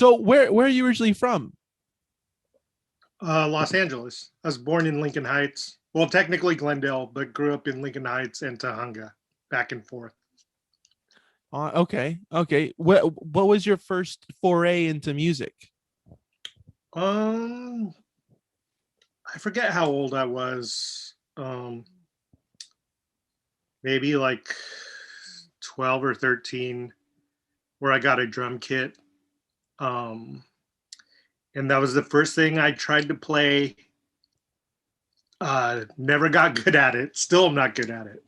So where are you originally from? Los Angeles. I was born in Lincoln Heights. Well, technically Glendale, but grew up in Lincoln Heights and Tahunga, back and forth. Okay, okay. What was your first foray into music? Um, I forget how old I was. Maybe like 12 or 13, where I got a drum kit. Um, and that was the first thing I tried to play. Never got good at it. Still, am not good at it.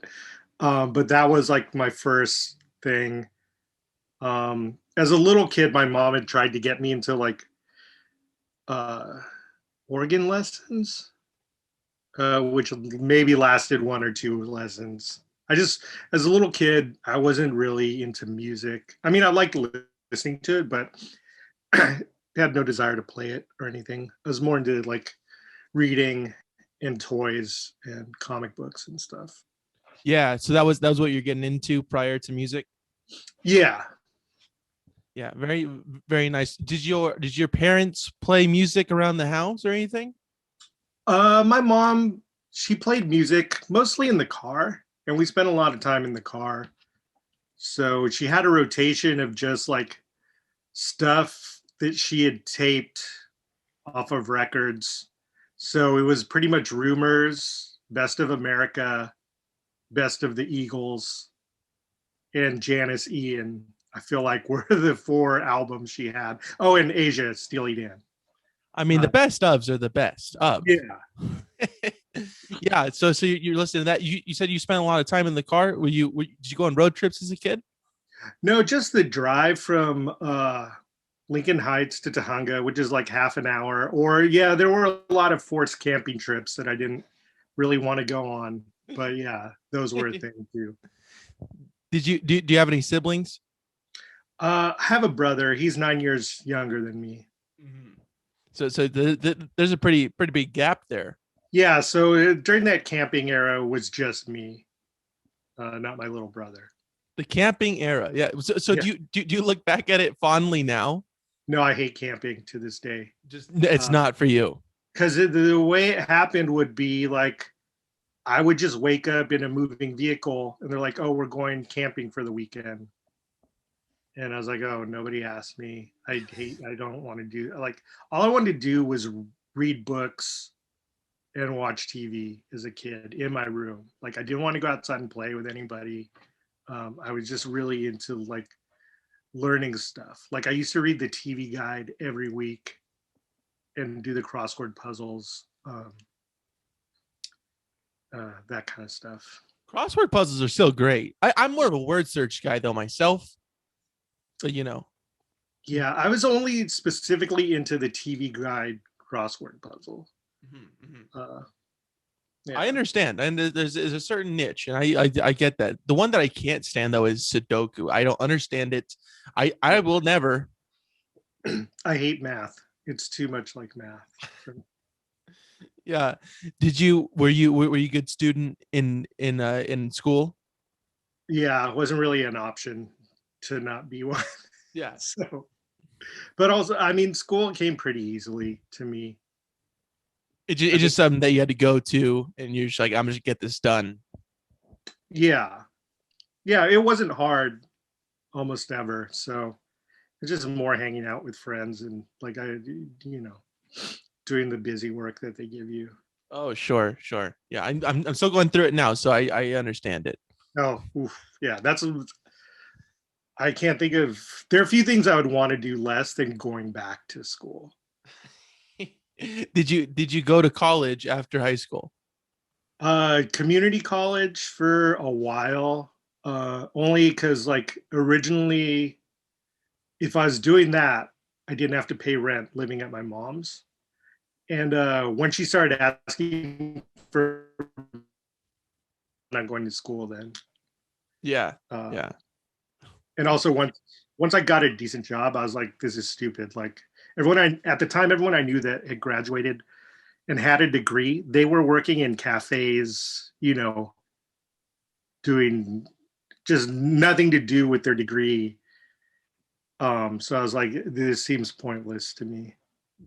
But that was like my first thing. As a little kid, my mom had tried to get me into like uh, organ lessons, which maybe lasted one or two lessons. I just, as a little kid, I wasn't really into music. I mean, I liked listening to it, but I had no desire to play it or anything. I was more into like reading and toys and comic books and stuff. Yeah, so that was what you're getting into prior to music. Yeah. Yeah, very very nice. Did your parents play music around the house or anything? My mom, she played music mostly in the car, and we spent a lot of time in the car. So she had a rotation of just like stuff that she had taped off of records. So it was pretty much Rumors, Best of America, Best of the Eagles, and Janice Ian. I feel like were the four albums she had. Oh, and Asia, Steely Dan. I mean, the Uh, best ofs are the best of. yeah. Yeah, so you're listening to that. You said you spent a lot of time in the car. Did you go on road trips as a kid? No, just the drive from Lincoln Heights to Tahunga, which is like half an hour. Or yeah, there were a lot of forced camping trips that I didn't really want to go on. But yeah, those were a thing too. Do you have any siblings? I have a brother. He's 9 years younger than me. Mhm. So there's a pretty big gap there. Yeah, so during that camping era was just me, not my little brother. The camping era. Yeah. So Yeah. do you look back at it fondly now? No, I hate camping to this day. Just it's not for you. Because the way it happened would be like I would just wake up in a moving vehicle and they're like, oh, we're going camping for the weekend. And I was like, oh, nobody asked me. I don't want to do like all I wanted to do was read books and watch TV as a kid in my room. Like I didn't want to go outside and play with anybody. I was just really into like learning stuff. Like I used to read the TV guide every week and do the crossword puzzles, that kind of stuff. Crossword puzzles are still great. I'm more of a word search guy though myself. But Yeah, I was only specifically into the TV guide crossword puzzle. Mhm, mhm. Uh, I yeah. understand, and there's a certain niche, and I get that. The one that I can't stand though is Sudoku. I don't understand it. I will never. I hate math. It's too much like math. Yeah. Were you a good student in school? Yeah, it wasn't really an option to not be one. Yeah. So, but also, I mean, school came pretty easily to me. It's just something that you had to go to, and you're just like, I'm just get this done. Yeah, yeah, it wasn't hard almost ever. So it's just more hanging out with friends and like you know, doing the busy work that they give you. Oh, sure, sure. Yeah, I'm still going through it now, so I understand it. Oh, oof, yeah, that's I can't think of. There are a few things I would want to do less than going back to school. Did you go to college after high school? Community college for a while, only because like originally, if I was doing that, I didn't have to pay rent living at my mom's. And when she started asking for not going to school, then Yeah, uh, yeah. and also once I got a decent job, I was like, this is stupid. Like everyone at the time, everyone I knew that had graduated and had a degree, they were working in cafes, doing just nothing to do with their degree. So I was like, this seems pointless to me.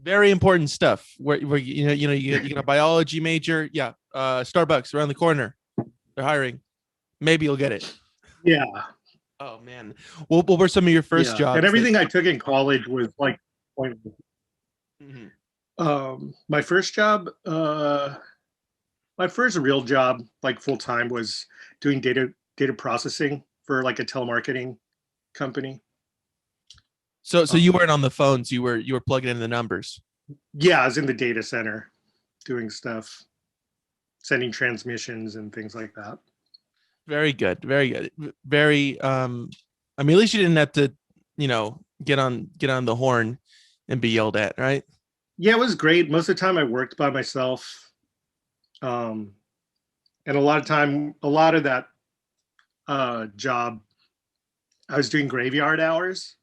Very important stuff. Where you get a biology major. Yeah. Starbucks around the corner. They're hiring. Maybe you'll get it. Yeah, Oh man. What were some of your first yeah. And jobs that? everything I took in college was like pointless. Mhm. My first job, my first real job, like full time, was doing data processing for like a telemarketing company. So you Um, weren't on the phones. You were plugging in the numbers. yeah, I was in the data center doing stuff, sending transmissions and things like that. Very good. Very good. Very. I mean, at least you didn't have to, get on the horn and be yelled at, right? Yeah, it was great. Most of the time I worked by myself. Um, and a lot of that job, I was doing graveyard hours.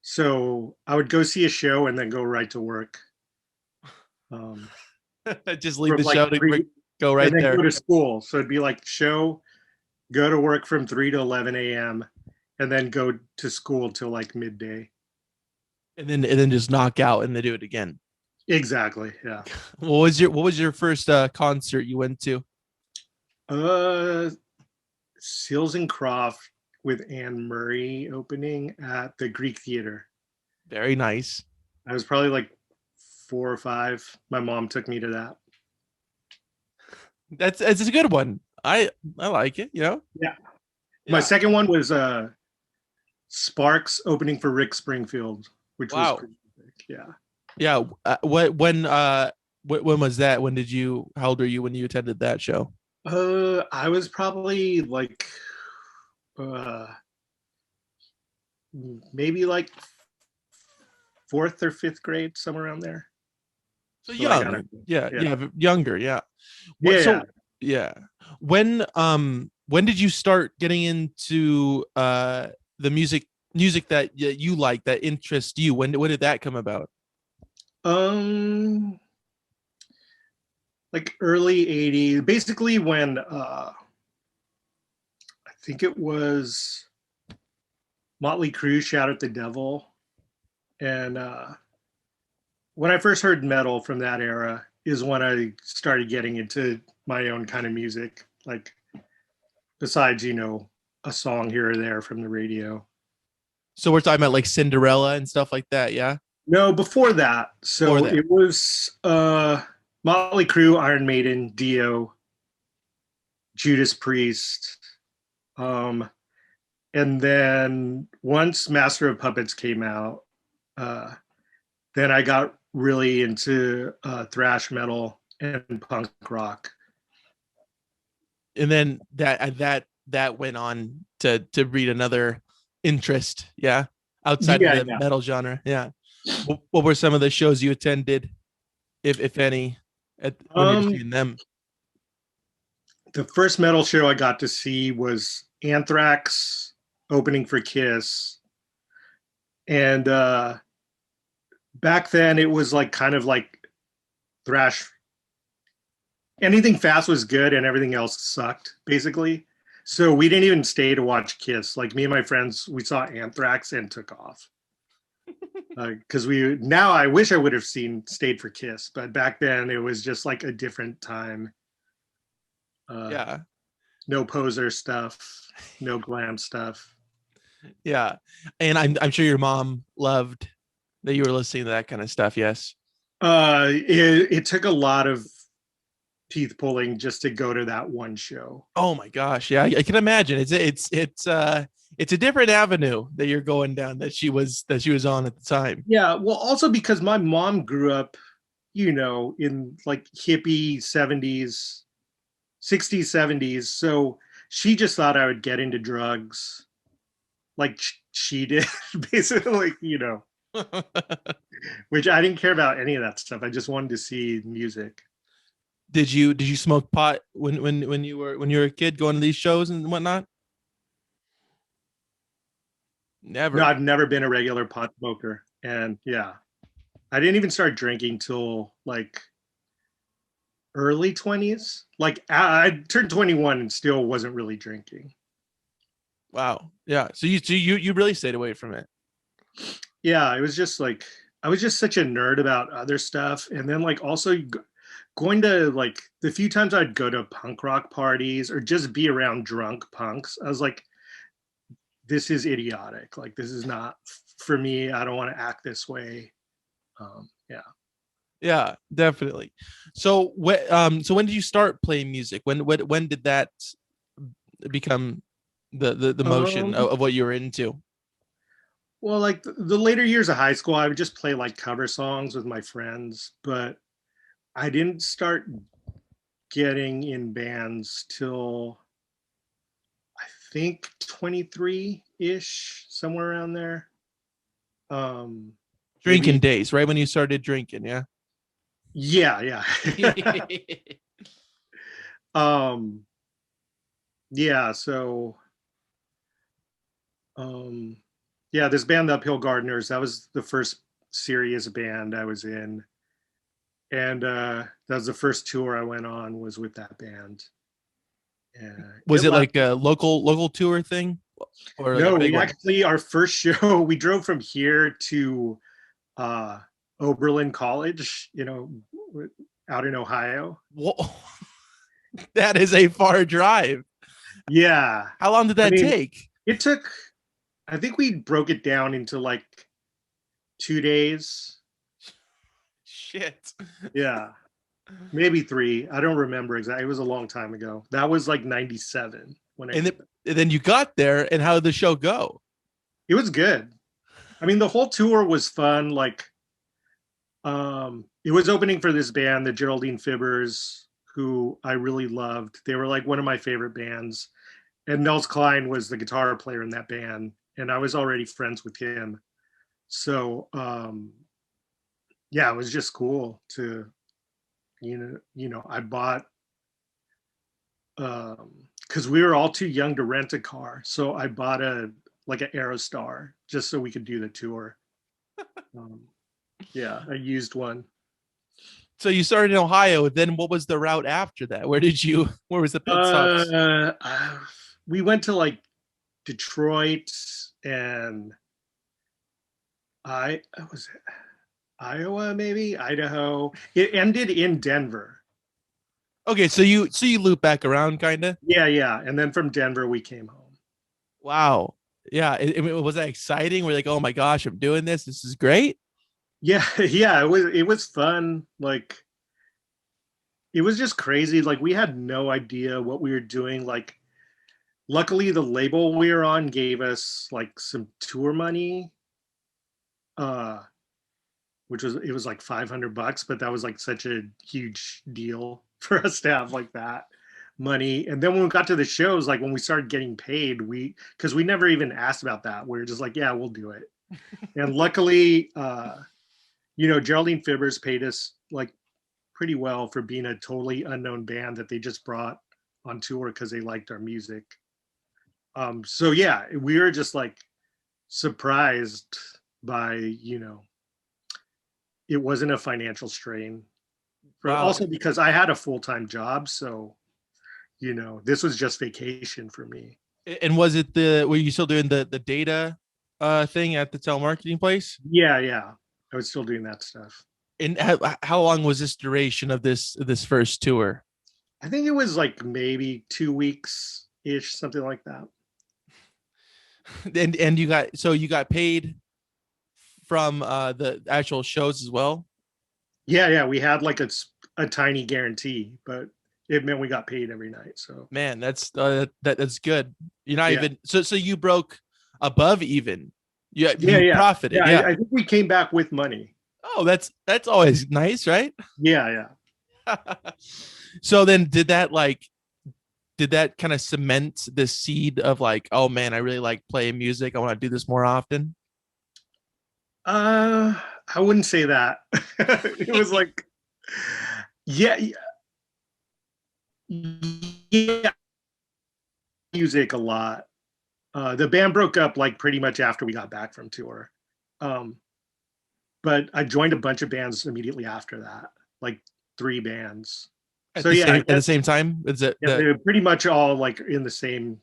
So I would go see a show and then go right to work. Um, Just leave from the like show to three go and right then go there, to school. So it'd be like show, go to work from 3 to 11 a.m. and then go to school till like midday. and then just knock out and then do it again. Exactly. Yeah. What was your first concert you went to? Uh, Seals and Croft with Anne Murray opening at the Greek Theater. Very nice. I was probably like 4 or 5. My mom took me to that. It's a good one. I like it. Yeah. My Yeah. second one was Sparks opening for Rick Springfield, which was Wow. pretty epic. Yeah. Yeah. When was that? How old were you when you attended that show? I was probably like uh maybe like fourth or fifth grade, somewhere around there. So So I got it. young. Yeah. Yeah. Yeah. Younger. Yeah. What? Yeah. So yeah. When did you start getting into the music that you like, that interests you? When did that come about? Um like early 80s, basically when I think it was Motley Crue Shout at the Devil. And when I first heard metal from that era is when I started getting into my own kind of music, like besides, a song here or there from the radio. So we're talking about like Cinderella and stuff like that. Yeah. No, before that. Before So that. it was Motley Crue, Iron Maiden, Dio, Judas Priest. Um, and then once Master of Puppets came out, uh, then I got really into thrash metal and punk rock. And then that went on to breed another interest. Yeah. Outside of Yeah, the yeah. metal genre. Yeah. What were some of the shows you attended, if any, when you're Um, seeing them? the first metal show I got to see was Anthrax opening for Kiss, and back then it was like kind of like thrash. Anything fast was good, and everything else sucked, basically. So we didn't even stay to watch Kiss. Like me and my friends, we saw Anthrax and took off. Because now I wish I would have stayed for Kiss, but back then it was just like a different time. Uh, Yeah. no poser stuff, no glam stuff. Yeah. And I'm sure your mom loved that you were listening to that kind of stuff. Yes. It took a lot of teeth pulling just to go to that one show. Oh my gosh. Yeah. I can imagine. It's a different avenue that you're going down that she was on at the time. Yeah, well, also because my mom grew up, in like hippie 70s, 60s, 70s. So she just thought I would get into drugs like she did, basically, which I didn't care about any of that stuff. I just wanted to see music. Did you smoke pot when you were a kid going to these shows and whatnot? No, Never. I've never been a regular pot smoker. And yeah, I didn't even start drinking till like early 20s. Like I turned 21 and still wasn't really drinking. Wow. Yeah. So you really stayed away from it. Yeah, it was just like I was just such a nerd about other stuff, and then like also going to like the few times I'd go to punk rock parties or just be around drunk punks, I was like, this is idiotic. Like this is not for me. I don't want to act this way. Yeah. Yeah, definitely. So when did you start playing music? When did that become the motion Um, of what you were into? well, like the later years of high school, I would just play like cover songs with my friends, but I didn't start getting in bands till I think 23 ish, somewhere around there. Um, Drinking maybe, days, right when you started drinking, yeah. yeah, yeah. um, yeah, so, um, yeah, this band, the Uphill Gardeners, that was the first serious band I was in. And that was the first tour I went on was with that band. Yeah, Was it it like lasted. a local tour thing or like a No, big we one? actually, our first show, we drove from here to uh, Oberlin College, out in Ohio. Whoa, that is a far drive. Yeah. How long did I that mean, take? it took, I think we broke it down into like 2 days. Shit. Yeah. Maybe three. I don't remember exactly. It was a long time ago. That was like 97 when I And, did it, that. and then you got there, and how did the show go? It was good. I mean, the whole tour was fun. Like, it was opening for this band, the Geraldine Fibbers, who I really loved. They were like one of my favorite bands. And Nels Klein was the guitar player in that band, and I was already friends with him. So yeah, it was just cool to I bought because we were all too young to rent a car, so I bought a like an Aerostar just so we could do the tour. Um, yeah, I used one. So you started in Ohio. Then what was the route after that? Where was the pit stops? Uh, we went to like Detroit and I was it Iowa, maybe Idaho. It ended in Denver. Okay, so you loop back around, kind of. Yeah, yeah. And then from Denver, we came home. Wow. Yeah. Was that exciting? We're like, oh my gosh, I'm doing this. This is great. Yeah, yeah. It was fun. Like it was just crazy. Like we had no idea what we were doing. Like luckily, the label we were on gave us like some tour money. Uh, which was it was like $500, but that was like such a huge deal for us to have like that money. And then when we got to the shows, like when we started getting paid, because we never even asked about that. We were just like, yeah, we'll do it. And luckily, Geraldine Fibbers paid us like pretty well for being a totally unknown band that they just brought on tour because they liked our music. So yeah, we were just like surprised by it wasn't a financial strain. Wow. Also because I had a full-time job, so this was just vacation for me. And were you still doing the data thing at the telemarketing place? Yeah, yeah, I was still doing that stuff. And how long was this duration of this first tour? I think it was like maybe 2 weeks ish, something like that. And you got paid from the actual shows as well? Yeah, yeah, we had like a tiny guarantee, but it meant we got paid every night. So Man, that's good. You're not yeah, even so you broke above even. yeah, You yeah, profited. yeah. I, Yeah. I think we came back with money. Oh, that's always nice, right? Yeah, yeah. So then did that kind of cement the seed of like, oh man, I really like playing music. I want to do this more often? Uh, I wouldn't say that. It was like, yeah, yeah, music a lot. The band broke up like pretty much after we got back from tour. Um, but I joined a bunch of bands immediately after that, like three bands. So yeah, I At the guess same time? Is it yeah, they were pretty much all like in the same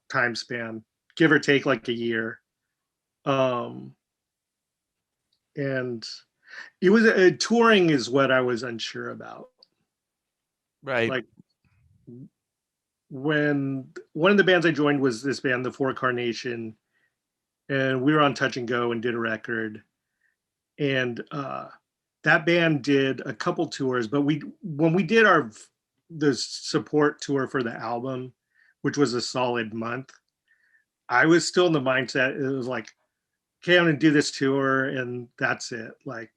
time span, give or take like a year. Um, and it was touring is what I was unsure about. Right. Like when one of the bands I joined was this band, the Four Carnation, and we were on Touch and Go and did a record. And that band did a couple tours, but when we did the support tour for the album, which was a solid month, I was still in the mindset. It was like, okay, I'm gonna do this tour and that's it. Like,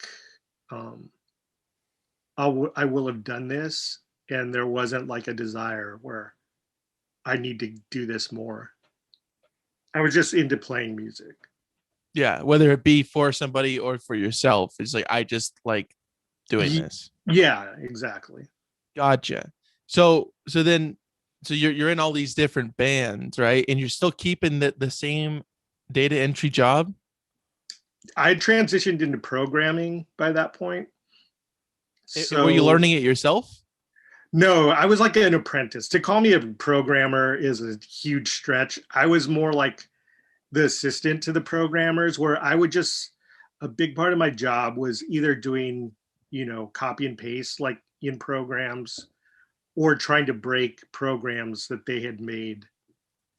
um, I will have done this, and there wasn't like a desire where I need to do this more. I was just into playing music. Yeah, whether it be for somebody or for yourself, it's like I just like doing this. Yeah, exactly. Gotcha. So you're in all these different bands, right? And you're still keeping the same data entry job. I had transitioned into programming by that point. Were you So learning it yourself? no, I was like an apprentice. To call me a programmer is a huge stretch. I was more like the assistant to the programmers, where I would just, a big part of my job was either doing, copy and paste like in programs, or trying to break programs that they had made,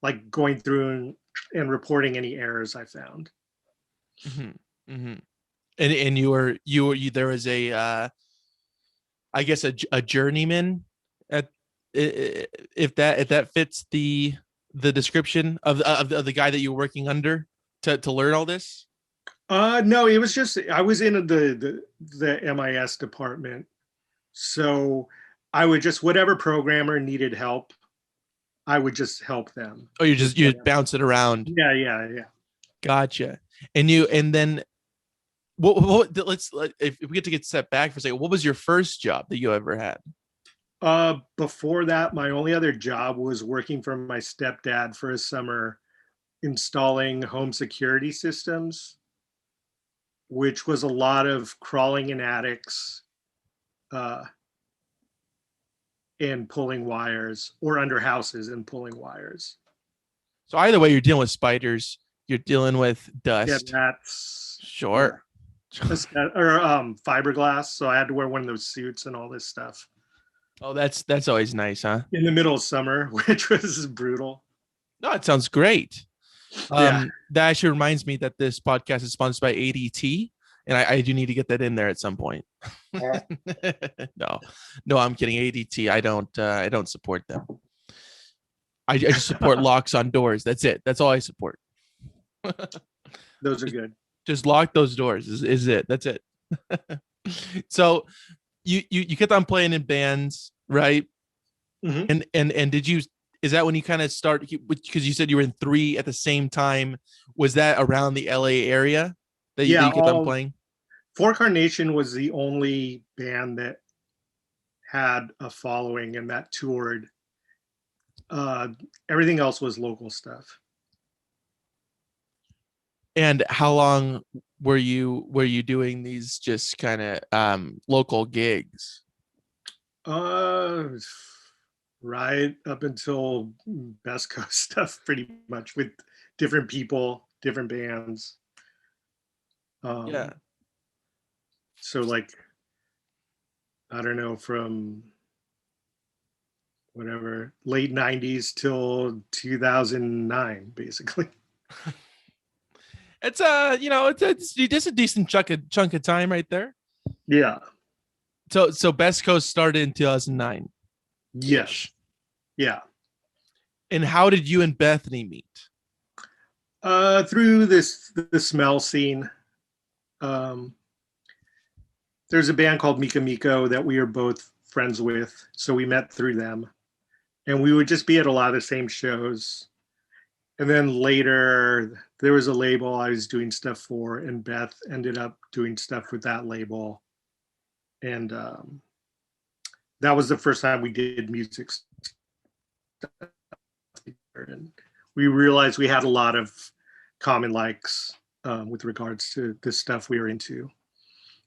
like going through and reporting any errors I found. Mm-hmm. Mm-hmm. And there was a I guess a journeyman at if that fits the description of the guy that you're working under to learn all this. No, it was just I was in the MIS department, so I would just, whatever programmer needed help, I would just help them. Oh, you bounce it around. Yeah. Gotcha. And then let's if we get to get set back for a second, what was your first job that you ever had? Before that, my only other job was working for my stepdad for a summer installing home security systems, which was a lot of crawling in attics, uh, and pulling wires, or under houses and pulling wires. So either way, you're dealing with spiders, you're dealing with Yeah, dust. that's Sure. or fiberglass. So I had to wear one of those suits and all this stuff Oh, that's always nice, huh? in the middle of summer, which was brutal. No, it sounds great. Yeah. That actually reminds me that this podcast is sponsored by ADT, and I do need to get that in there at some point. No, I'm kidding. ADT, I don't support them. I just support locks on doors. That's it. That's all I support. Those are good. Just lock those doors. Is it? That's it. So you kept on playing in bands, right? Mm-hmm. And did you? Is that when you kind of start? Because you said you were in 3 at the same time. Was that around the LA area that you kept on playing? Four Carnation was the only band that had a following and that toured. Everything else was local stuff. And how long were you doing these just kind of local gigs? Right up until Best Coast stuff, pretty much, with different people, different bands. Yeah. So like, I don't know, from whatever late 90s till 2009, basically. It's it's a decent chunk of time right there. Yeah. So Best Coast started in 2009. Yes. Yeah. And how did you and Bethany meet? Through the smell scene. There's a band called Mika Miko that we are both friends with, so we met through them, and we would just be at a lot of the same shows. And then later, there was a label I was doing stuff for, and Beth ended up doing stuff with that label, and that was the first time we did music stuff. And we realized we had a lot of common likes with regards to the stuff we were into.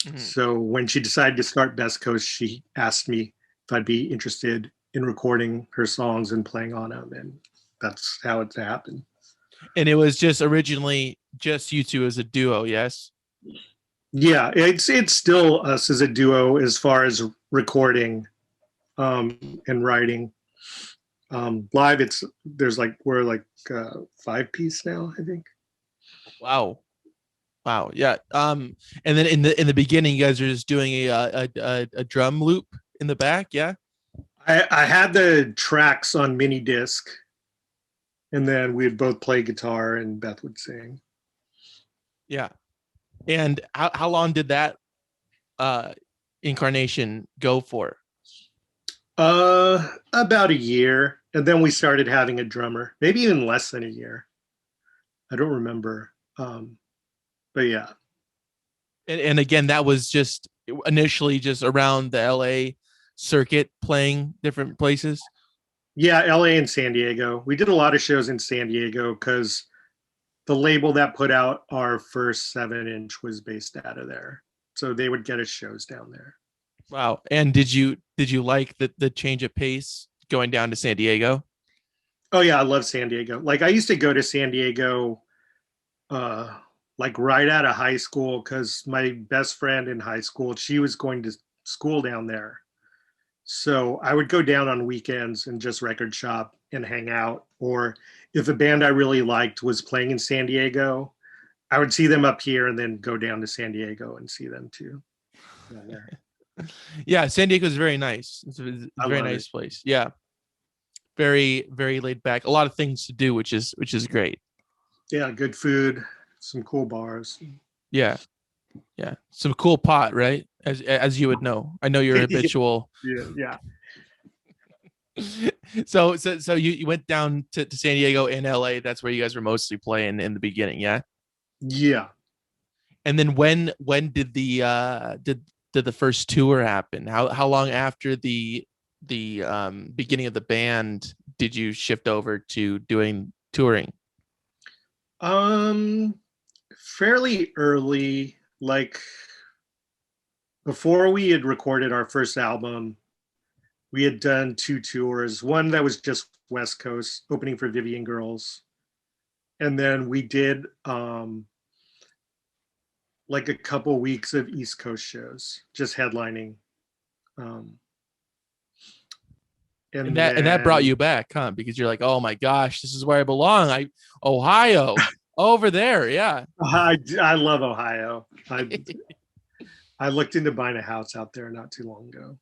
Mm-hmm. So when she decided to start Best Coast, she asked me if I'd be interested in recording her songs and playing on them, and that's how it happened. And it was just originally just you two as a duo, yes? Yeah, it's still us as a duo as far as recording and writing. Live, we're like 5 piece now, I think. Wow. Wow. Yeah. And then in the beginning, you guys are just doing a drum loop in the back, yeah? I had the tracks on mini disc, and then we'd both play guitar and Beth would sing. Yeah. And how long did that uh incarnation go for? About a year, and then we started having a drummer. Maybe even less than a year. I don't remember. But yeah. And again, that was just initially just around the LA circuit, playing different places. Yeah, LA and San Diego. We did a lot of shows in San Diego because the label that put out our first 7-inch was based out of there. So they would get us shows down there. Wow. And did you like the change of pace going down to San Diego? Oh yeah, I love San Diego. Like I used to go to San Diego like right out of high school because my best friend in high school, she was going to school down there. So I would go down on weekends and just record shop and hang out. Or if a band I really liked was playing in San Diego, I would see them up here and then go down to San Diego and see them too. Yeah, San Diego is very nice. It's a very nice place. Yeah. Very, very laid back. A lot of things to do, which is great. Yeah, good food, some cool bars. Yeah. Yeah. Some cool pot, right? As you would know. I know you're habitual. Yeah. So you went down to San Diego and LA. That's where you guys were mostly playing in the beginning, yeah? Yeah. And then when did the first tour happen? How long after the beginning of the band did you shift over to doing touring? Fairly early, like before we had recorded our first album, we had done 2 tours. One that was just West Coast, opening for Vivian Girls, and then we did like a couple weeks of East Coast shows, just headlining. And that brought you back, huh? Because you're like, oh my gosh, this is where I belong. Ohio, over there, yeah. I love Ohio. I looked into buying a house out there not too long ago.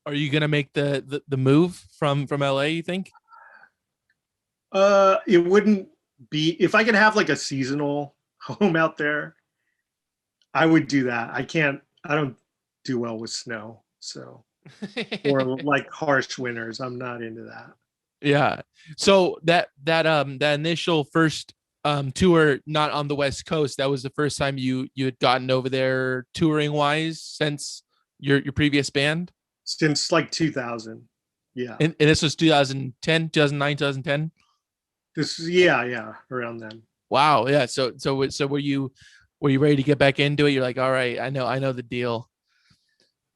Are you gonna make the move from LA, you think? It wouldn't be if I could have like a seasonal home out there, I would do that. I don't do well with snow, so or like harsh winters. I'm not into that. Yeah. So that initial first tour, not on the West Coast, that was the first time you had gotten over there touring wise since your previous band? Since like 2000. Yeah. And this was 2010, 2009, 2010? Yeah, around then. Wow. Yeah. So were you ready to get back into it? You're like, all right, I know the deal.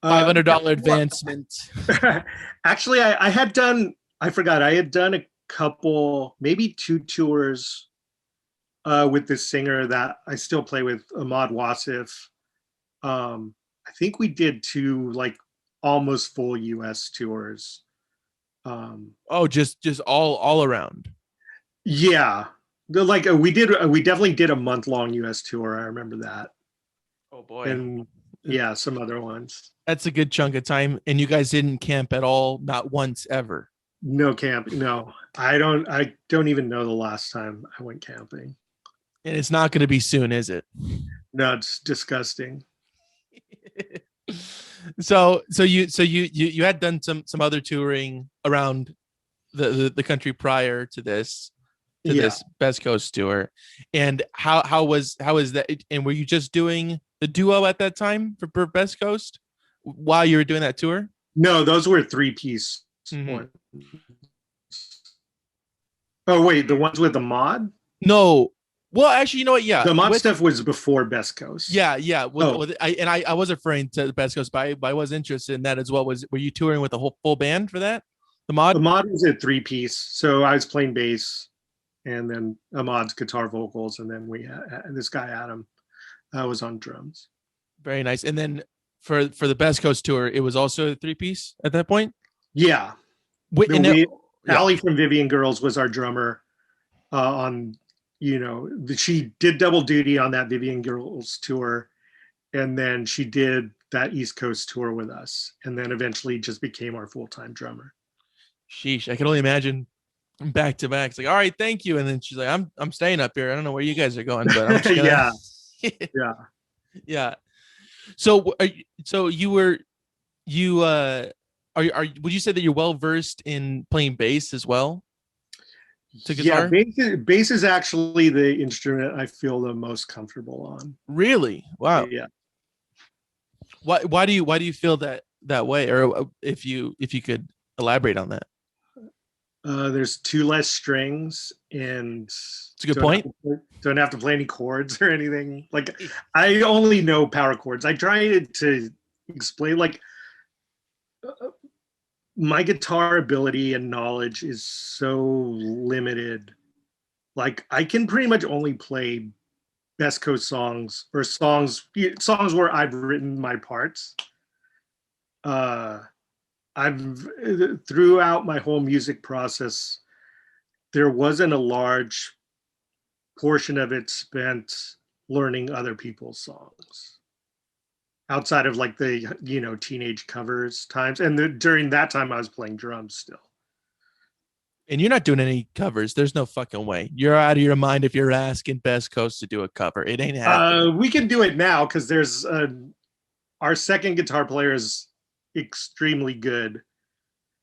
$500 advancement. Actually, I had done a couple, maybe 2 tours with this singer that I still play with, Ahmad Wasif. I think we did 2 like almost full US tours. Just all around. Yeah. We definitely did a month-long US tour. I remember that. Oh boy. And yeah, some other ones. That's a good chunk of time. And you guys didn't camp at all, not once ever. No camp. No. I don't even know the last time I went camping. And it's not going to be soon, is it? No, it's disgusting. So you had done some other touring around the country prior to this Best Coast tour, and how was that? And were you just doing the duo at that time for Best Coast while you were doing that tour? No, those were 3-piece. Mm-hmm. Oh wait, the ones with the mod? No. Well, actually, you know what? Yeah, the mod stuff was before Best Coast. Yeah. I was referring to the Best Coast, but I was interested in that as well. Were you touring with a whole full band for that? The mod was a 3-piece, so I was playing bass, and then Ahmad's guitar vocals, and then we had this guy Adam was on drums. Very nice. And then for the Best Coast tour, it was also a 3-piece at that point. Yeah, Wait, and it, yeah, Allie from Vivian Girls was our drummer on, she did double duty on that Vivian Girls tour, and then she did that East Coast tour with us, and then eventually just became our full-time drummer. sheesh, I can only imagine back to back. It's like, all right, thank you. And then she's like, I'm staying up here. I don't know where you guys are going, but I'm just gonna Yeah. yeah. So so you were you are would you say that you're well versed in playing bass as well? To guitar? Bass is actually the instrument I feel the most comfortable on. Really? Wow. Yeah. Why do you feel that way? Or if you could elaborate on that. There's 2 less strings, and It's a good point. Don't have to play any chords or anything. Like, I only know power chords. I tried to explain, like, my guitar ability and knowledge is so limited. Like, I can pretty much only play Best Coast songs, or songs where I've written my parts. I've throughout my whole music process, there wasn't a large portion of it spent learning other people's songs, outside of like the teenage covers times, and during that time I was playing drums still. And you're not doing any covers. There's no fucking way. You're out of your mind if you're asking Best Coast to do a cover. It ain't happening. We can do it now because there's our second guitar player is extremely good,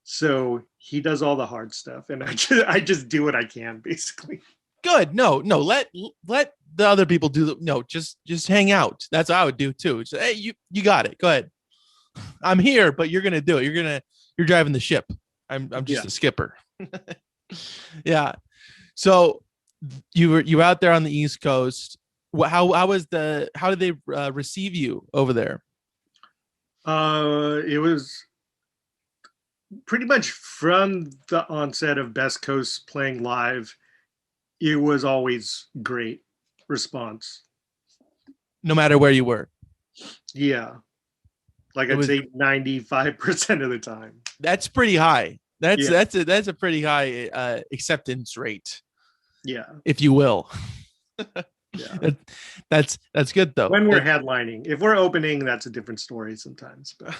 so he does all the hard stuff, and I just do what I can, basically. Good. No. Let the other people do. Just hang out. That's what I would do too. Just, hey, you got it. Go ahead. I'm here, but you're gonna do it. You're driving the ship. I'm just a skipper. Yeah. So you were out there on the East Coast. How did they receive you over there? It was pretty much from the onset of Best Coast playing live. It was always great response. No matter where you were. Yeah. Like, I'd say 95% of the time. That's pretty high. That's a pretty high acceptance rate. Yeah. If you will. Yeah. That's good though. When we're headlining. If we're opening, that's a different story sometimes. But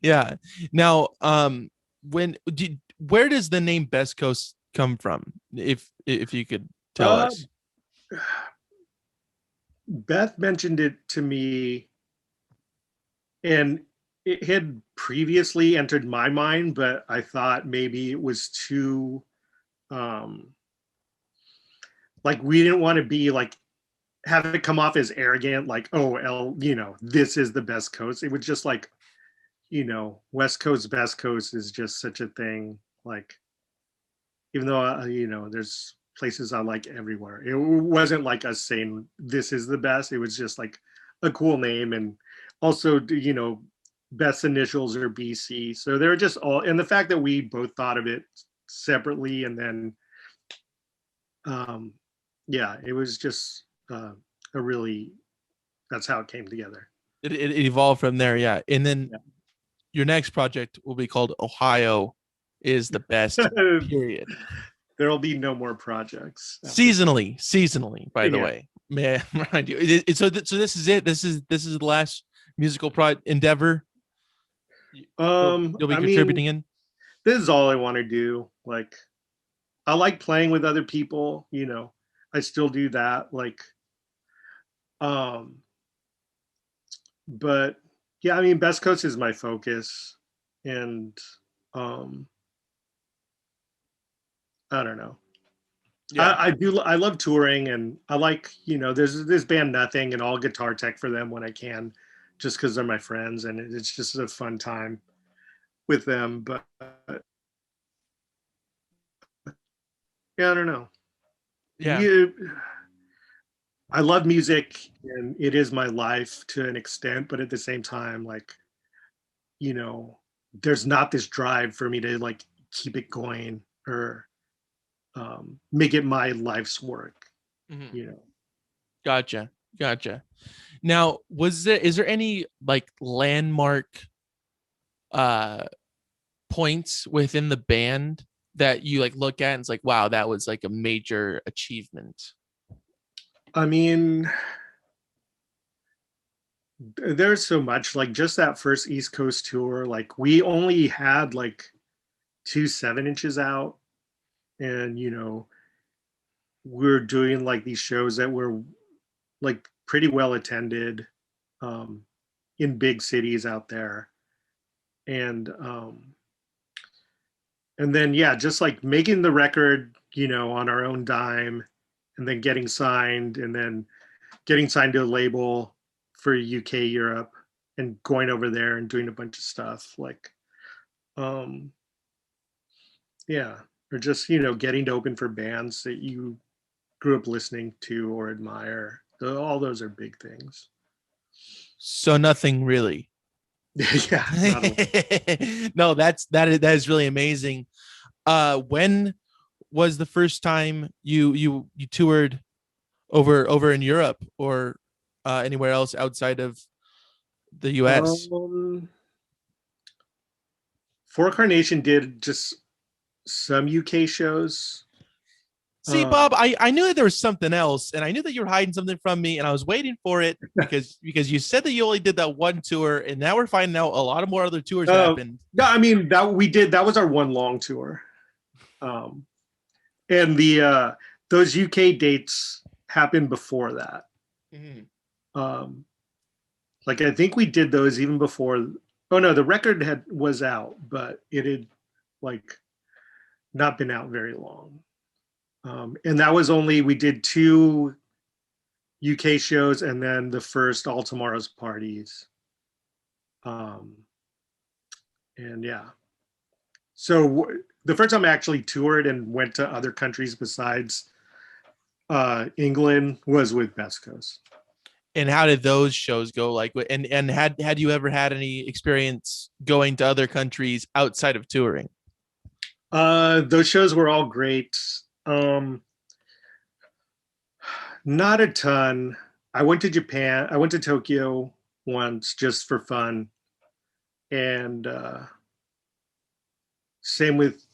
yeah. Now, where does the name Best Coast come from? If you could tell us. Beth mentioned it to me, and it had previously entered my mind, but I thought maybe it was too like, we didn't want to be like, have it come off as arrogant, like, oh, this is the Best Coast. It was just like, West Coast, Best Coast is just such a thing. Like, even though there's places I like everywhere, it wasn't like us saying this is the best. It was just like a cool name, and also Beth's initials are BC, so they're just all, and the fact that we both thought of it separately, and then it was just that's how it came together. It evolved from there, yeah. And then your next project will be called Ohio is the Best. Period. There'll be no more projects. Seasonally, by the way. May I remind you? So this is it. This is the last musical endeavor you'll be contributing in. This is all I want to do. Like, I like playing with other people. I still do that. Like, but yeah, Best Coast is my focus, and I don't know. Yeah. I love touring, and I like, there's this band Nothing, and all guitar tech for them when I can, just because they're my friends, and it's just a fun time with them. But yeah, I don't know. Yeah. I love music, and it is my life to an extent, but at the same time, like, there's not this drive for me to like keep it going, or make it my life's work, Mhm. you know. Gotcha. Gotcha. Now, is there any like landmark uh points within the band that you like look at and it's like, wow, that was like a major achievement? I mean, there's so much, like just that first East Coast tour, like we only had like 2 7 inches out, and we're doing like these shows that were like pretty well attended, um, in big cities out there, and then yeah, just like making the record, on our own dime, and then getting signed, and then getting signed to a label for UK, Europe, and going over there and doing a bunch of stuff like, um, yeah, or just getting to open for bands that you grew up listening to or admire. All those are big things. So nothing really. Yeah, not a lot. No, that is really amazing. When was the first time you toured over in Europe or anywhere else outside of the US? For Carnation did just some UK shows. See, Bob, I knew that there was something else, and I knew that you were hiding something from me, and I was waiting for it because you said that you only did that one tour, and now we're finding out a lot of more other tours happened. No, I mean that we did. That was our one long tour, um, and the those UK dates happened before that. Mhm. Um, like I think we did those even before. Oh no, the record was out, but it had like not been out very long. And that was only, we did 2 UK shows and then the first All Tomorrow's Parties. Um, and yeah, so the first time I actually toured and went to other countries besides England was with Best Coast. And how did those shows go? Like, and had you ever had any experience going to other countries outside of touring? Those shows were all great. Not a ton. I went to Japan. I went to Tokyo once just for fun, and same with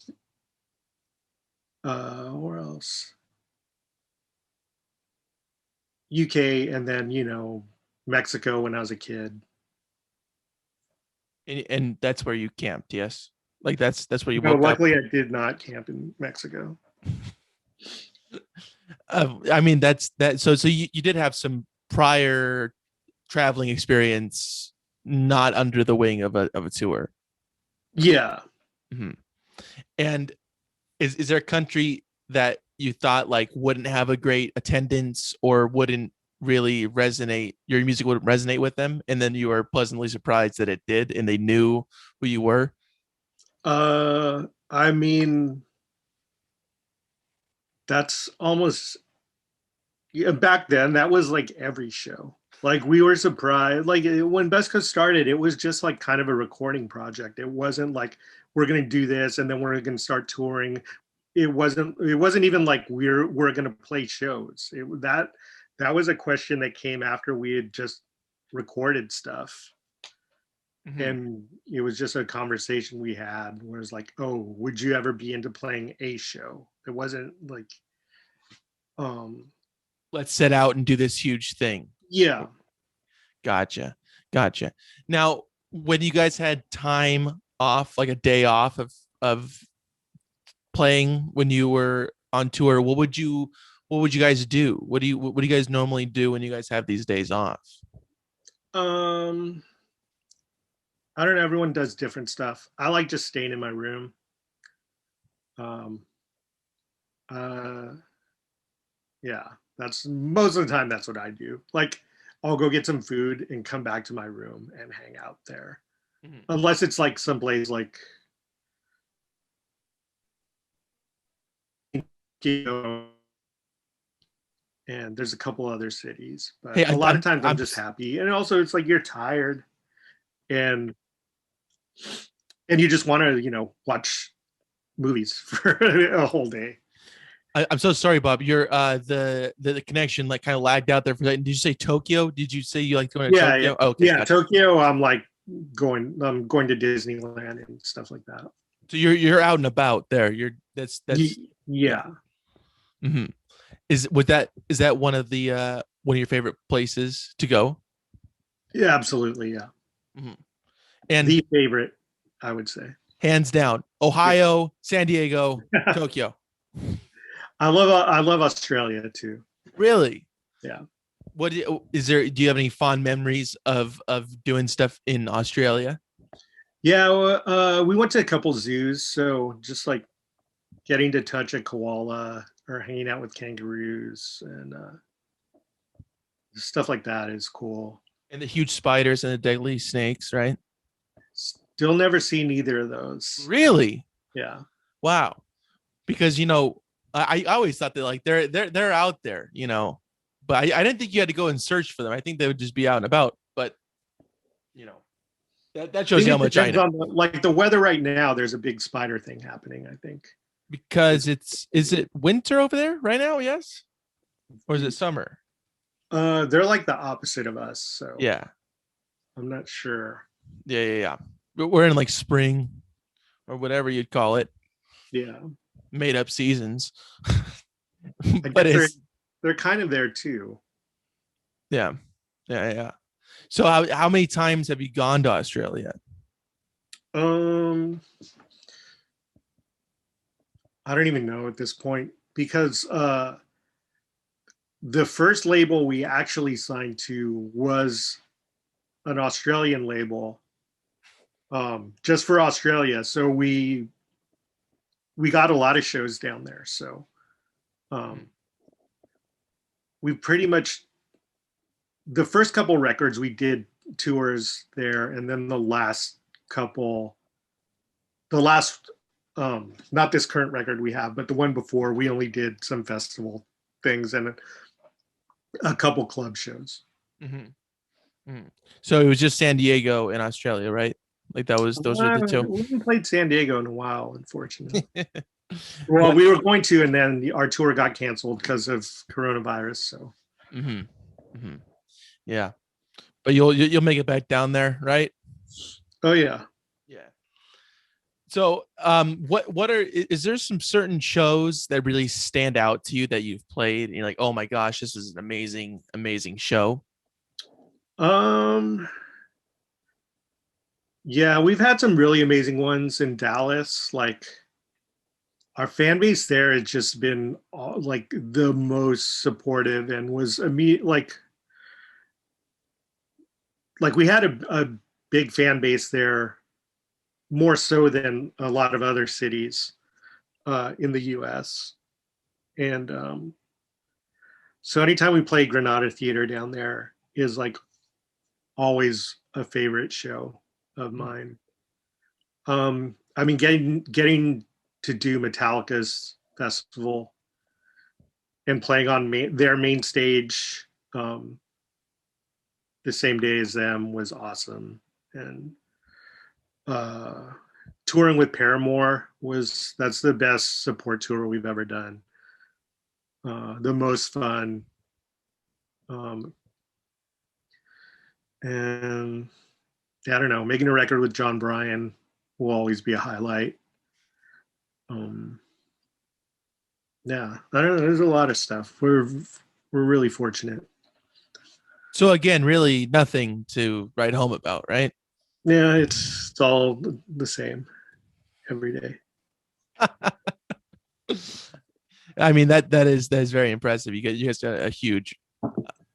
where else? UK, and then Mexico when I was a kid. And that's where you camped, yes? Like that's where you No, woke up. luckily I did not camp in Mexico. I mean, that's that. So you did have some prior traveling experience, not under the wing of a tour. Yeah. Mhm. And is there a country that you thought like wouldn't have a great attendance or wouldn't really resonate, your music wouldn't resonate with them, and then you were pleasantly surprised that it did and they knew who you were? I mean, that's almost, yeah, back then that was like every show. Like we were surprised. Like when Best Coast started, it was just like kind of a recording project. It wasn't like we're gonna do this and then we're gonna start touring. It wasn't even like we're gonna play shows. That was a question that came after we had just recorded stuff. Mhm. And it was just a conversation we had where it's like, oh, would you ever be into playing a show? It wasn't like, um Let's set out and do this huge thing. yeah. Gotcha. Gotcha. Now, when you guys had time off, like a day off of playing when you were on tour, what would you guys do? What do you guys normally do when you guys have these days off? um I don't know, everyone does different stuff. I like just staying in my room. um uh yeah, that's most of the time that's what I do. Like I'll go get some food and come back to my room and hang out there, Mhm. unless it's like someplace like, you know, and there's a couple other cities, but Hey, a I'm lot of I'm times I'm I'm just happy. And also it's like you're tired, and you just want to watch movies for a whole day. I'm so sorry, Bob. You're the connection like kind of lagged out there for that. Did you say Tokyo? Did you say you like going to Yeah, yeah, Tokyo? Oh, okay, yeah. gotcha. Tokyo. I'm going to Disneyland and stuff like that. So you're out and about there. You're that's yeah. Yeah, Hmm. Is that one of your favorite places to go? yeah, absolutely, yeah. Hmm. And The favorite, I would say. hands down, Yeah. Ohio, San Diego, Tokyo. I love Australia too. Really? Yeah. Is there? Do you have any fond memories of doing stuff in Australia? Yeah, we went to a couple zoos, so just like getting to touch a koala or hanging out with kangaroos and stuff like that is cool. And the huge spiders and the deadly snakes, right? Still never seen either of those. Really? Yeah. Wow. Because I always thought that like they're out there, but I didn't think you had to go and search for them. I think they would just be out and about. But you know, that I shows think you how it much I depends know. on the weather right now. There's a big spider thing happening, I think. Because is it winter over there right now? Yes, or is it summer? They're like the opposite of us, so Yeah, I'm not sure. yeah. But we're in like spring or whatever you'd call it, Yeah. made up seasons. I But guess it's they're kind of there too. yeah, yeah. So how many times have you gone to Australia? Um, I don't even know at this point because the first label we actually signed to was an Australian label, just for Australia. So we got a lot of shows down there. So um, we pretty much the first couple records we did tours there, and then couple, the last not this current record we have, but the one before, we only did some festival things and a couple club shows. Mm-hmm. Mm. So it was just San Diego and Australia, right? Like those were the two. We haven't played San Diego in a while, unfortunately. Well, we were going to, and then our tour got canceled because of coronavirus. So, Mm-hmm. Mm-hmm. Yeah, but you'll make it back down there, right? oh yeah. Yeah. So, is there some certain shows that really stand out to you that you've played and you're like, oh my gosh, this is an amazing show? Um, yeah, we've had some really amazing ones in Dallas. Like our fan base there has just been like the most supportive and was immediate. Like we had a big fan base there, more so than a lot of other cities in the U.S. And so anytime we play Granada Theater down there is like always a favorite show of mine. I mean, getting to do Metallica's festival and playing on their main stage the same day as them was awesome. And touring with Paramore that's the best support tour we've ever done. The most fun. And I don't know, making a record with John Bryan will always be a highlight. Yeah, I don't know. There's a lot of stuff. We're really fortunate. So again, really nothing to write home about, right? Yeah, it's all the same every day. I mean that is very impressive. You guys got a huge,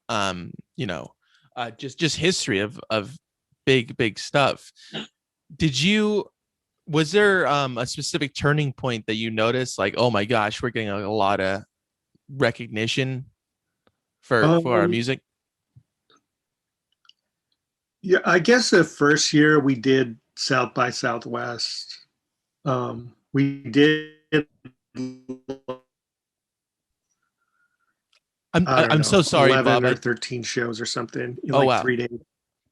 um, you know, just history of big stuff. Did you Was there a specific turning point that you noticed, like, oh my gosh, we're getting a lot of recognition for our Um, music? yeah, I guess the first year we did South by Southwest, we did. I don't I'm so know, sorry, 11 Bob. or 13 shows or something in Oh like wow. 3 days.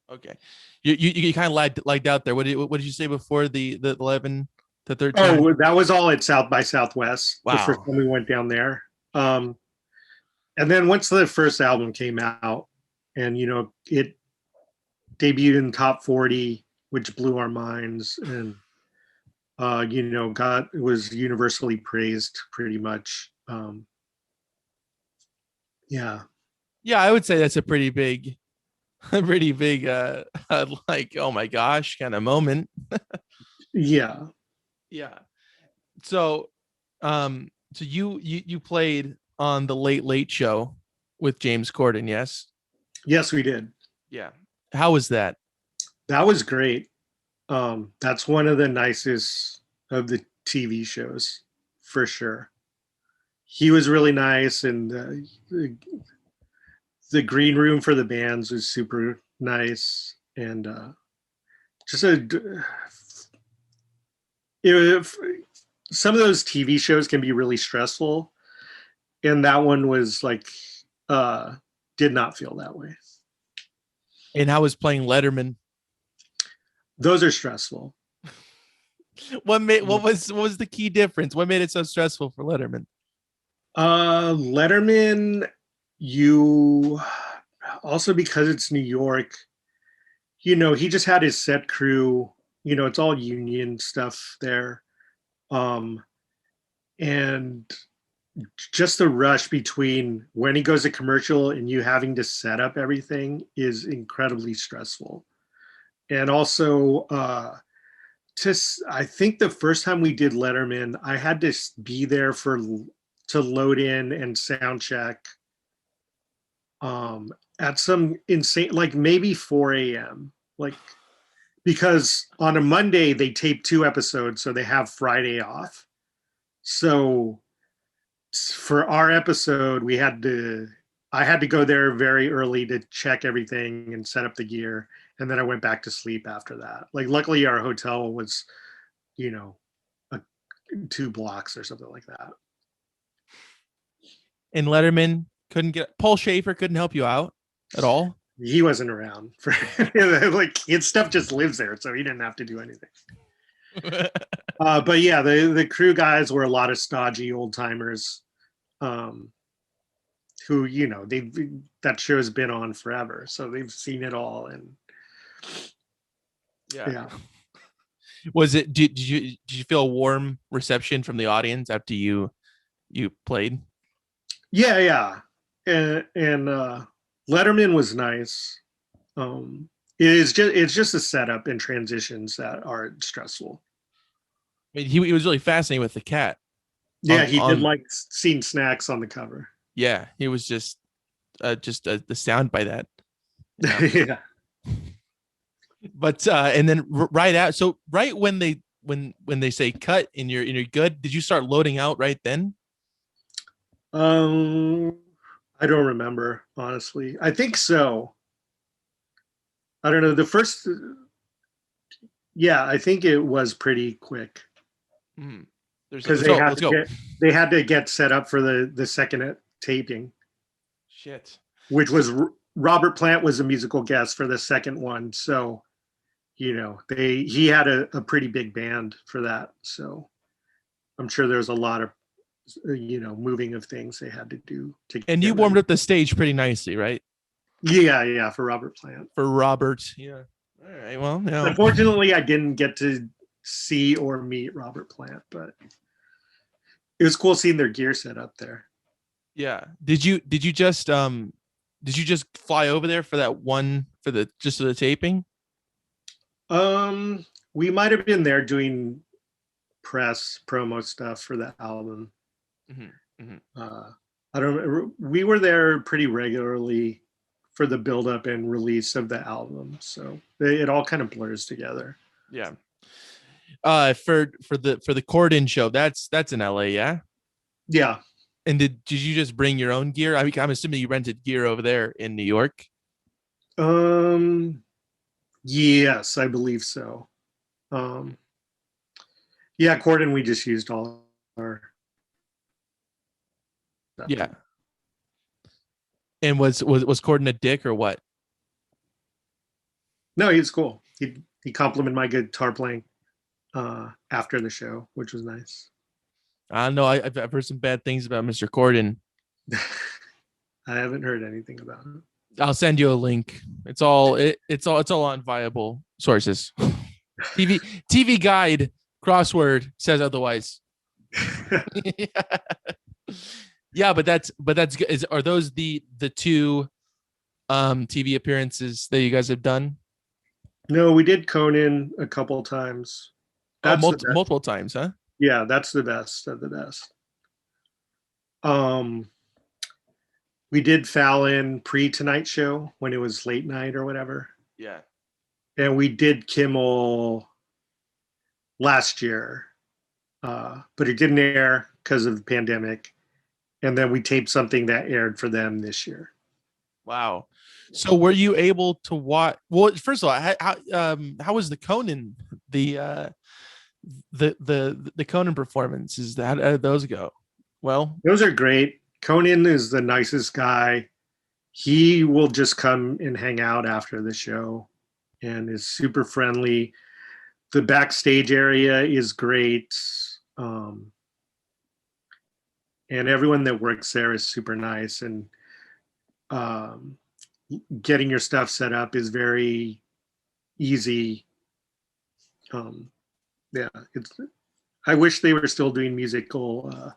Okay. You kind of lagged out there. What did you say before the 11? to 13? Oh, that was all at South by Southwest. The first Wow. time we went down there. And then once the first album came out, and it debuted in top 40, which blew our minds, and got was universally praised pretty much. Yeah, Yeah, I would say that's a pretty big, a pretty big, like, oh my gosh, kind of moment. yeah, Yeah. So, so you played on the Late Late Show with James Corden, yes? yes, we did. Yeah. How was that? That was great. That's one of the nicest of the TV shows for sure. He was really nice, and the green room for the bands was super nice, and just if some of those TV shows can be really stressful, and that one was like did not feel that way. And how was playing Letterman? Those are stressful. What was the key difference? What made it so stressful for Letterman? Letterman, you also, because it's New York, he just had his set crew. It's all union stuff there. And just the rush between when he goes to commercial and you having to set up everything is incredibly stressful. And also, I think the first time we did Letterman, I had to be there to load in and sound check at some insane, like maybe 4 a.m. Like, because on a Monday they tape 2 episodes, so they have Friday off. So for our episode, I had to go there very early to check everything and set up the gear, and then I went back to sleep after that. Like, luckily our hotel was, you know, 2 blocks or something like that. And Letterman couldn't get Paul Schaefer couldn't help you out at all. He wasn't around for like, his stuff just lives there, so he didn't have to do anything. But yeah, the crew guys were a lot of stodgy old timers, who that show's been on forever, so they've seen it all. And yeah. Was it? Did you feel a warm reception from the audience after you played? Yeah. And Letterman was nice. It's just the setup and transitions that are stressful. I mean, he was really fascinating with the cat. Yeah, he did like seeing snacks on the cover. Yeah, he was just the sound by that. Yeah. But and then right out, so right when they say cut and you're good, did you start loading out right then? I don't remember, honestly. I think so. I don't know. I think it was pretty quick. Because they had to get set up for the second taping. Shit. Which was Robert Plant was a musical guest for the second one, so he had a pretty big band for that. So I'm sure there's a lot of moving of things they had to do to. And you warmed up the stage pretty nicely, right? Yeah, for Robert Plant. For Robert, yeah. All right. Well, unfortunately, I didn't get to see or meet Robert Plant, but it was cool seeing their gear set up there. Yeah. Did you just fly over there for that one for the taping? We might have been there doing press promo stuff for the album. I don't remember. We were there pretty regularly for the build-up and release of the album, so it all kind of blurs together. Yeah. For the Corden show, that's in LA, yeah. Yeah. And did you just bring your own gear? I mean, I'm assuming you rented gear over there in New York. Yes, I believe so. Yeah, Corden, we just used all our stuff. Yeah. And was Corden a dick or what? No, he was cool. He complimented my guitar playing. after the show, which was nice. I know I've heard some bad things about Mr. Corden. I haven't heard anything about I'll send you a link. It's all on viable sources. TV Guide crossword says otherwise. it. Yeah, but that's good. Are those the two TV appearances that you guys have done? No, we did Conan a couple times. Oh, That's the best. multiple times, huh? Yeah, that's the best of the best. Um, we did Fallon pre Tonight Show when it was late night or whatever, Yeah. and we did Kimmel last year, but it didn't air because of the pandemic. And then we taped something that aired for them this year. Wow. So were you able to watch? Well, first of all, how was the Conan the Conan performances? How did those go? Well, Those are great. Conan is the nicest guy. He will just come and hang out after the show and is super friendly. The backstage area is great. Um, and everyone that works there is super nice. And um, getting your stuff set up is very easy. Um, yeah, it's. I wish they were still doing musical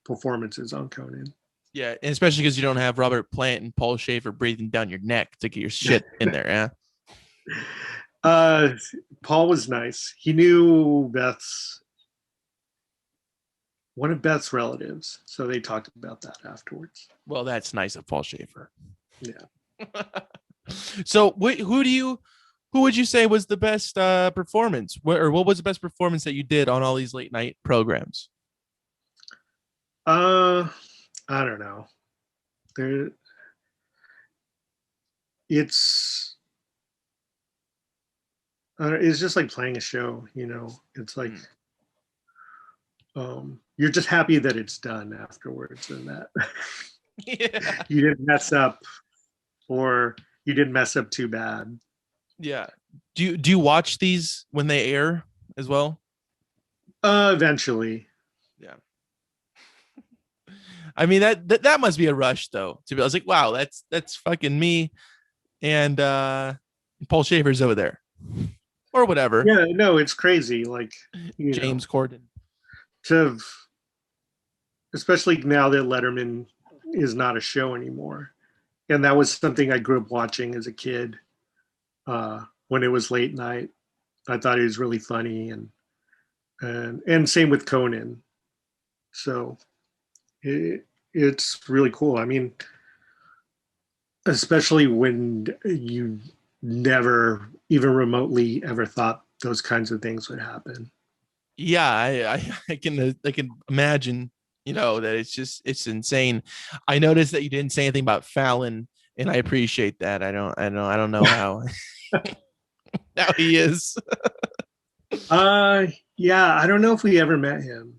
performances on Conan. yeah, and especially because you don't have Robert Plant and Paul Schaefer breathing down your neck to get your shit in there. Yeah. Uh, Paul was nice. He knew one of Beth's relatives, so they talked about that afterwards. Well, that's nice of Paul Schaefer. Yeah. So, who would you say was the best performance, what was the best performance that you did on all these late night programs? I don't know. There, it's it's just like playing a show, you know. It's like you're just happy that it's done afterwards, and that Yeah. you didn't mess up, or you didn't mess up too bad. Yeah. Do you watch these when they air as well? Eventually. Yeah. I mean that must be a rush though. To be, I was like, wow, that's fucking me and Paul Schaefer's over there or whatever. Yeah, no, it's crazy. Like, James Corden. to especially now that Letterman is not a show anymore, and that was something I grew up watching as a kid. When it was late night, I thought he was really funny, and same with Conan. So it's really cool. I mean, especially when you never even remotely ever thought those kinds of things would happen. Yeah, I can imagine, that it's insane. I noticed that you didn't say anything about Fallon, and I appreciate that. I don't know how how he is. Yeah, I don't know if we ever met him.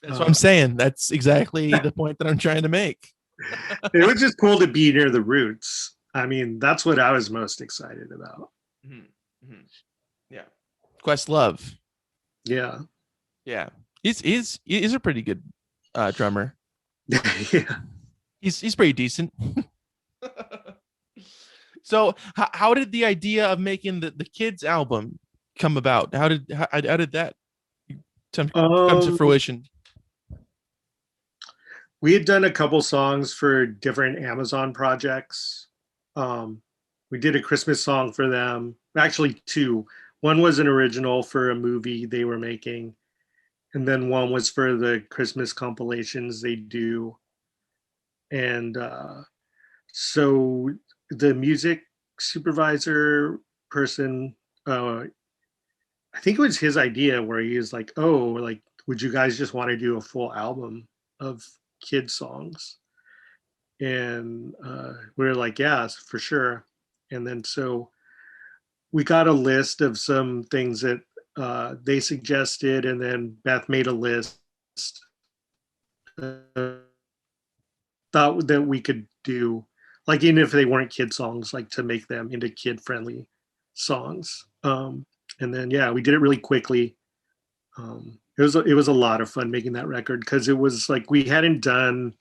That's what I'm saying. That's exactly the point that I'm trying to make. It was just cool to be near the roots. I mean, that's what I was most excited about. Mm-hmm. Yeah, Questlove. Yeah. Yeah, he's a pretty good drummer. Yeah. He's pretty decent. So how did the idea of making the kids album come about? How did that come to fruition? We had done a couple songs for different Amazon projects. We did a Christmas song for them, actually two. One was an original for a movie they were making, and then one was for the Christmas compilations they do. And so the music supervisor person, I think it was his idea, where he was like, "Oh, like, would you guys just want to do a full album of kid songs?" And we were like, "Yeah, for sure." And then so we got a list of some things that they suggested, and then Beth made a list. Thought that we could do, like, even if they weren't kid songs, like, to make them into kid friendly songs. And then yeah, we did it really quickly. It was a lot of fun making that record because it was like we hadn't done.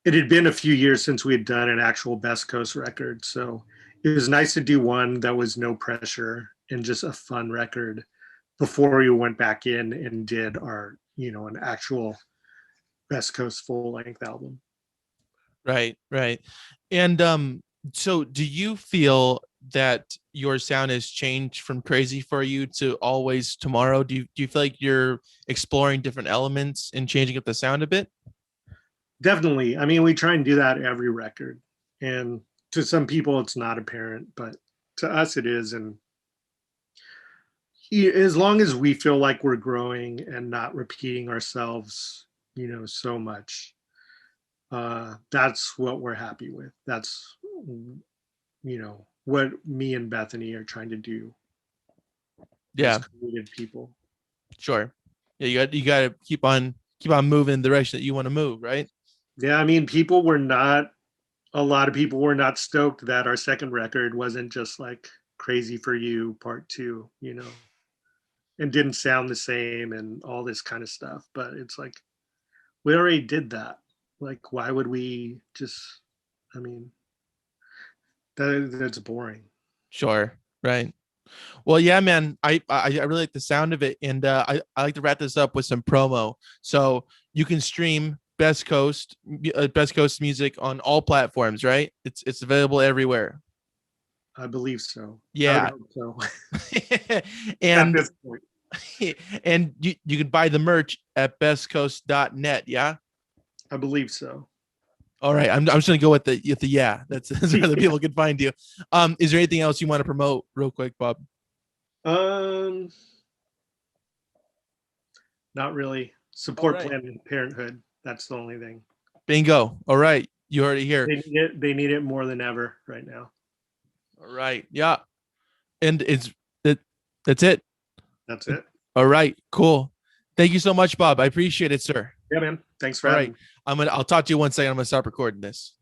It had been a few years since we had done an actual Best Coast record, so it was nice to do one that was no pressure and just a fun record before we went back in and did our, an actual Best Coast full length album. Right, right. And so do you feel that your sound has changed from Crazy for You to Always Tomorrow? Do you feel like you're exploring different elements and changing up the sound a bit? Definitely. I mean, we try and do that every record. And to some people, it's not apparent, but to us, it is. And as long as we feel like we're growing and not repeating ourselves, so much, that's what we're happy with. That's, what me and Bethany are trying to do Yeah, as creative people. sure. Yeah, you got to keep on moving in the direction that you want to move, right? Yeah, I mean, a lot of people were not stoked that our second record wasn't just like Crazy for You Part 2, and didn't sound the same and all this kind of stuff. But it's like, we already did that. Like, why would we just, I mean, that's boring. Sure. Right. Well, yeah, man. I really like the sound of it, and I like to wrap this up with some promo. So you can stream Best Coast music on all platforms, right? It's available everywhere. I believe so. I would Yeah. hope so. At and this point. and you can buy the merch at bestcoast.net. Yeah. I believe so. All right. I'm just gonna go with the yeah. That's where the people can find you. Is there anything else you want to promote real quick, Bob? Um, Not really. Support All right. Planned Parenthood. That's the only thing. Bingo. All right. You already here. They need it more than ever right now. All right. Yeah. And that's it. That's it. All right. Cool. Thank you so much, Bob. I appreciate it, sir. Yeah, man. Thanks for All having right. me. I'll talk to you one second. I'm gonna stop recording this.